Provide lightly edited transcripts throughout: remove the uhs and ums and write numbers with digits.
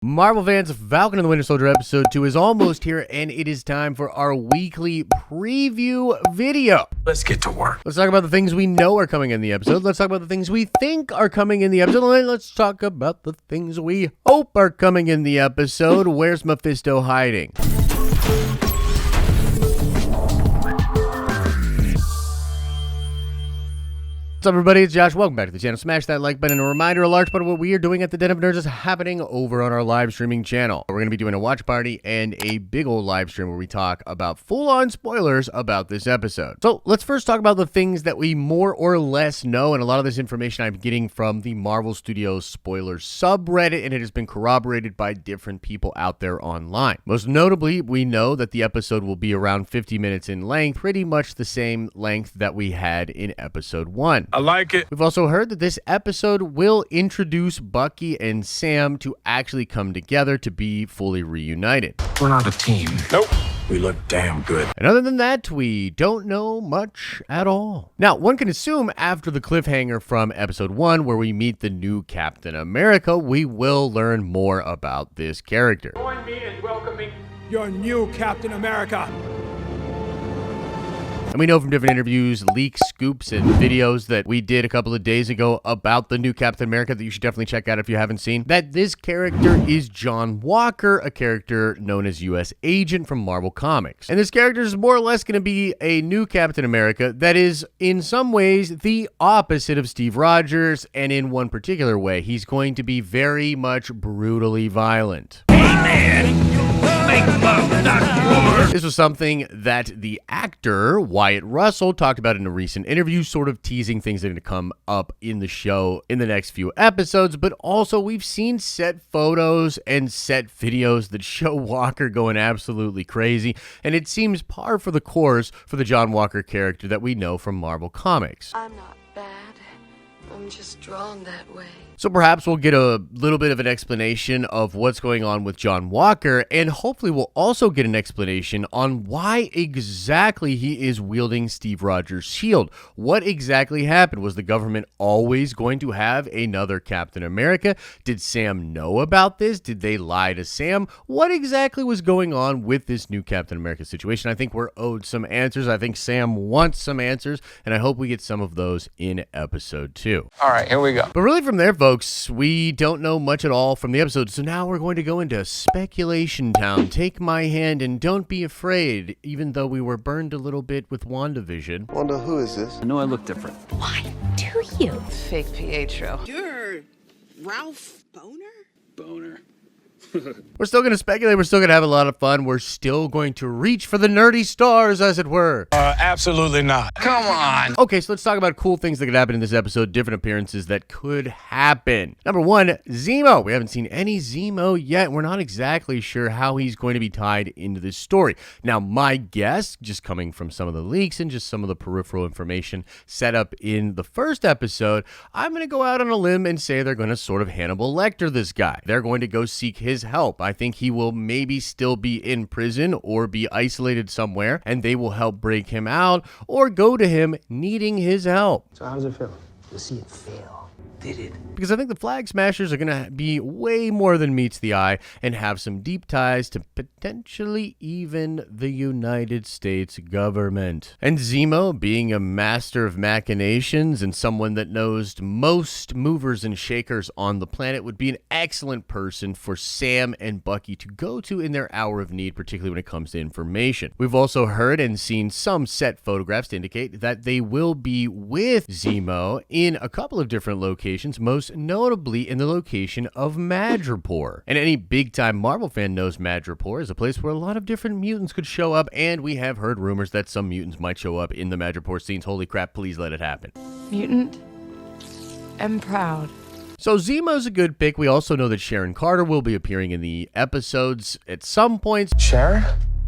Marvel fans, Falcon and the Winter Soldier episode 2 is almost here, and it is time for our weekly preview video. Let's get to work. Let's talk about the things we know are coming in the episode. Let's talk about the things we think are coming in the episode. And then let's talk about the things we hope are coming in the episode. Where's Mephisto hiding? What's up, everybody? It's Josh. Welcome back to the channel. Smash that like button. And a reminder, a large part of what we are doing at the Den of Nerds is happening over on our live streaming channel. We're going to be doing a watch party and a big old live stream where we talk about full-on spoilers about this episode. So let's first talk about the things that we more or less know. And a lot of this information I'm getting from the Marvel Studios spoilers subreddit, and it has been corroborated by different people out there online. Most notably, we know that the episode will be around 50 minutes in length, pretty much the same length that we had in episode 1. I like it. We've also heard that this episode will introduce Bucky and Sam to actually come together to be fully reunited. We're not a team. Nope. We look damn good. And other than that, we don't know much at all. Now, one can assume after the cliffhanger from episode 1, where we meet the new Captain America, we will learn more about this character. Join me in welcoming your new Captain America. And we know from different interviews, leaks, scoops, and videos that we did a couple of days ago about the new Captain America that you should definitely check out if you haven't seen, that this character is John Walker, a character known as U.S. Agent from Marvel Comics. And this character is more or less going to be a new Captain America that is, in some ways, the opposite of Steve Rogers, and in one particular way, he's going to be very much brutally violent. Hey, man. Make love, not war. This was something that the actor Wyatt Russell talked about in a recent interview, sort of teasing things that are going to come up in the show in the next few episodes. But also, we've seen set photos and set videos that show Walker going absolutely crazy. And it seems par for the course for the John Walker character that we know from Marvel Comics. I'm not bad. I'm just drawn that way. So perhaps we'll get a little bit of an explanation of what's going on with John Walker, and hopefully we'll also get an explanation on why exactly he is wielding Steve Rogers' shield. What exactly happened? Was the government always going to have another Captain America? Did Sam know about this? Did they lie to Sam? What exactly was going on with this new Captain America situation? I think we're owed some answers. I think Sam wants some answers, and I hope we get some of those in episode 2. All right, here we go. But really from there, folks, we don't know much at all from the episode, so now we're going to go into speculation town. Take my hand and don't be afraid, even though we were burned a little bit with WandaVision. Wanda, who is this? I know I look different. Why do you? Fake Pietro. You're Ralph Boner? Boner. We're still going to speculate. We're still going to have a lot of fun. We're still going to reach for the nerdy stars, as it were. Absolutely not. Come on. Okay, so let's talk about cool things that could happen in this episode, different appearances that could happen. Number 1, Zemo. We haven't seen any Zemo yet. We're not exactly sure how he's going to be tied into this story. Now, my guess, just coming from some of the leaks and just some of the peripheral information set up in the first episode, I'm going to go out on a limb and say they're going to sort of Hannibal Lecter this guy. They're going to go seek his help. I think he will maybe still be in prison or be isolated somewhere, and they will help break him out or go to him needing his help. So how does it feel to see it fail? Did it? Because I think the Flag Smashers are going to be way more than meets the eye and have some deep ties to potentially even the United States government. And Zemo, being a master of machinations and someone that knows most movers and shakers on the planet, would be an excellent person for Sam and Bucky to go to in their hour of need, particularly when it comes to information. We've also heard and seen some set photographs to indicate that they will be with Zemo in a couple of different locations, most notably in the location of Madripoor. And any big-time Marvel fan knows Madripoor is a place where a lot of different mutants could show up, and we have heard rumors that some mutants might show up in the Madripoor scenes. Holy crap, please let it happen. Mutant and proud. So Zemo's a good pick. We also know that Sharon Carter will be appearing in the episodes at some points. Sharon?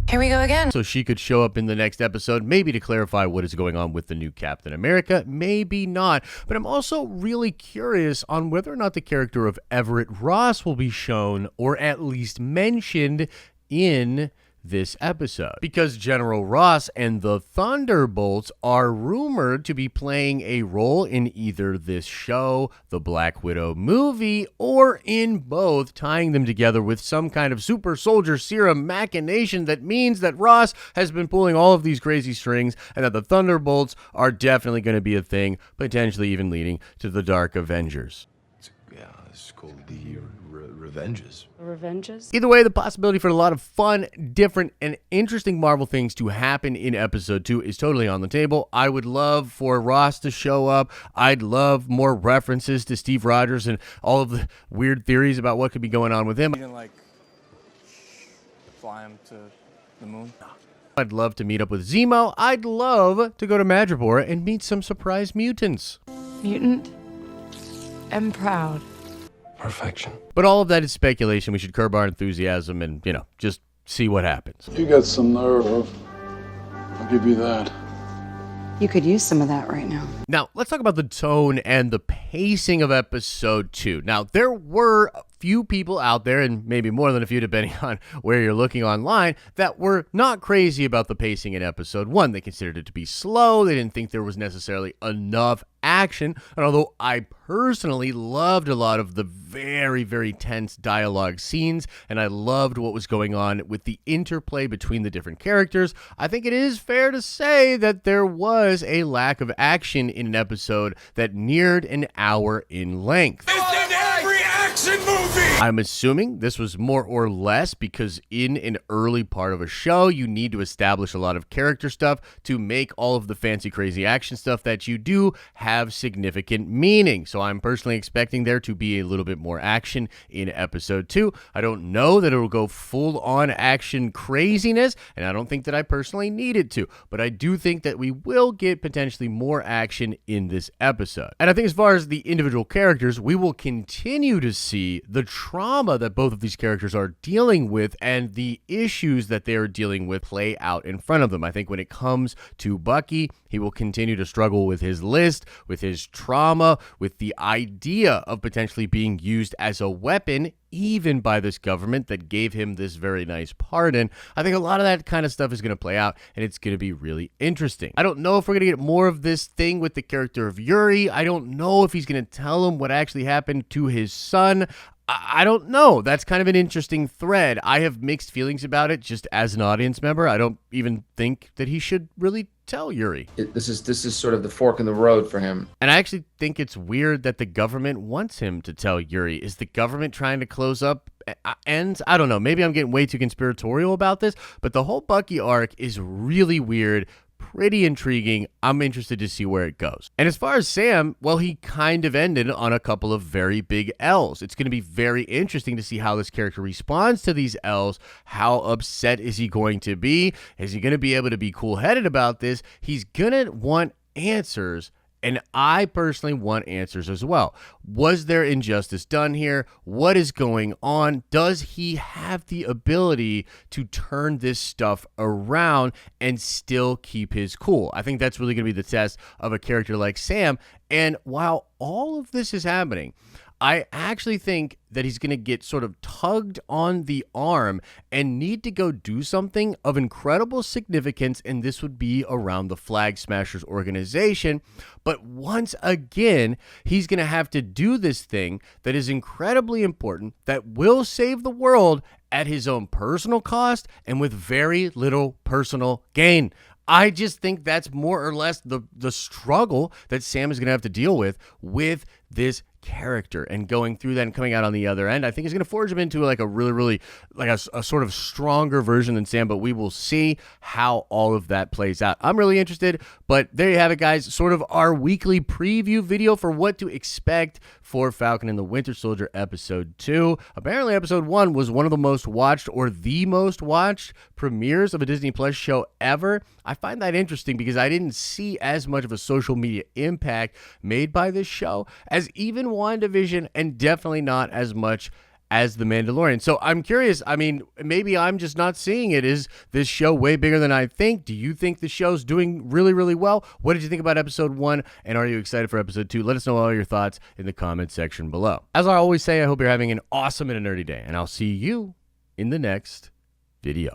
Here we go again. So she could show up in the next episode, maybe to clarify what is going on with the new Captain America, maybe not. But I'm also really curious on whether or not the character of Everett Ross will be shown or at least mentioned in this episode, because General Ross and the Thunderbolts are rumored to be playing a role in either this show, the Black Widow movie, or in both, tying them together with some kind of super soldier serum machination that means that Ross has been pulling all of these crazy strings and that the Thunderbolts are definitely going to be a thing, potentially even leading to the Dark Avengers. Yeah, it's called the Revenges. Revenges? Either way, the possibility for a lot of fun, different, and interesting Marvel things to happen in episode 2 is totally on the table. I would love for Ross to show up. I'd love more references to Steve Rogers and all of the weird theories about what could be going on with him. You can, like, fly him to the moon? I'd love to meet up with Zemo. I'd love to go to Madripoor and meet some surprise mutants. Mutant and proud. Perfection. But all of that is speculation. We should curb our enthusiasm and, just see what happens. You got some nerve. I'll give you that. You could use some of that right now. Now, let's talk about the tone and the pacing of episode 2. Now, there were a few people out there, and maybe more than a few depending on where you're looking online, that were not crazy about the pacing in episode 1. They considered it to be slow. They didn't think there was necessarily enough action. And although I personally loved a lot of the very, very tense dialogue scenes, and I loved what was going on with the interplay between the different characters, I think it is fair to say that there was a lack of action in an episode that neared an hour in length. I'm assuming this was more or less because in an early part of a show, you need to establish a lot of character stuff to make all of the fancy, crazy action stuff that you do have significant meaning. So I'm personally expecting there to be a little bit more action in episode 2. I don't know that it will go full on action craziness, and I don't think that I personally need it to, but I do think that we will get potentially more action in this episode. And I think as far as the individual characters, we will continue to see the trauma that both of these characters are dealing with and the issues that they are dealing with play out in front of them. I think when it comes to Bucky, he will continue to struggle with his list, with his trauma, with the idea of potentially being used as a weapon, even by this government that gave him this very nice pardon. I think a lot of that kind of stuff is going to play out, and it's going to be really interesting. I don't know if we're going to get more of this thing with the character of Yuri. I don't know if he's going to tell him what actually happened to his son. I don't know. That's kind of an interesting thread. I have mixed feelings about it just as an audience member. I don't even think that he should really tell Yuri. This is sort of the fork in the road for him. And I actually think it's weird that the government wants him to tell Yuri. Is the government trying to close up ends? I don't know. Maybe I'm getting way too conspiratorial about this, but the whole Bucky arc is really weird. Pretty intriguing. I'm interested to see where it goes. And as far as Sam, well, he kind of ended on a couple of very big L's. It's going to be very interesting to see how this character responds to these L's. How upset is he going to be? Is he going to be able to be cool-headed about this? He's going to want answers. And I personally want answers as well. Was there injustice done here? What is going on? Does he have the ability to turn this stuff around and still keep his cool? I think that's really going to be the test of a character like Sam. And while all of this is happening, I actually think that he's going to get sort of tugged on the arm and need to go do something of incredible significance, and this would be around the Flag Smashers organization. But once again, he's going to have to do this thing that is incredibly important, that will save the world at his own personal cost and with very little personal gain. I just think that's more or less the struggle that Sam is going to have to deal with this character, and going through that and coming out on the other end, I think is going to forge him into like a really like a sort of stronger version than Sam, but we will see how all of that plays out. I'm really interested, but there you have it, guys. Sort of our weekly preview video for what to expect for Falcon and the Winter Soldier episode 2. Apparently episode 1 was one of the most watched or the most watched premieres of a Disney Plus show ever. I find that interesting because I didn't see as much of a social media impact made by this show as even WandaVision, and definitely not as much as The Mandalorian. So I'm curious. I mean, maybe I'm just not seeing it. Is this show way bigger than I think? Do you think the show's doing really, really well? What did you think about episode 1? And are you excited for episode 2? Let us know all your thoughts in the comment section below. As I always say, I hope you're having an awesome and a nerdy day, and I'll see you in the next video.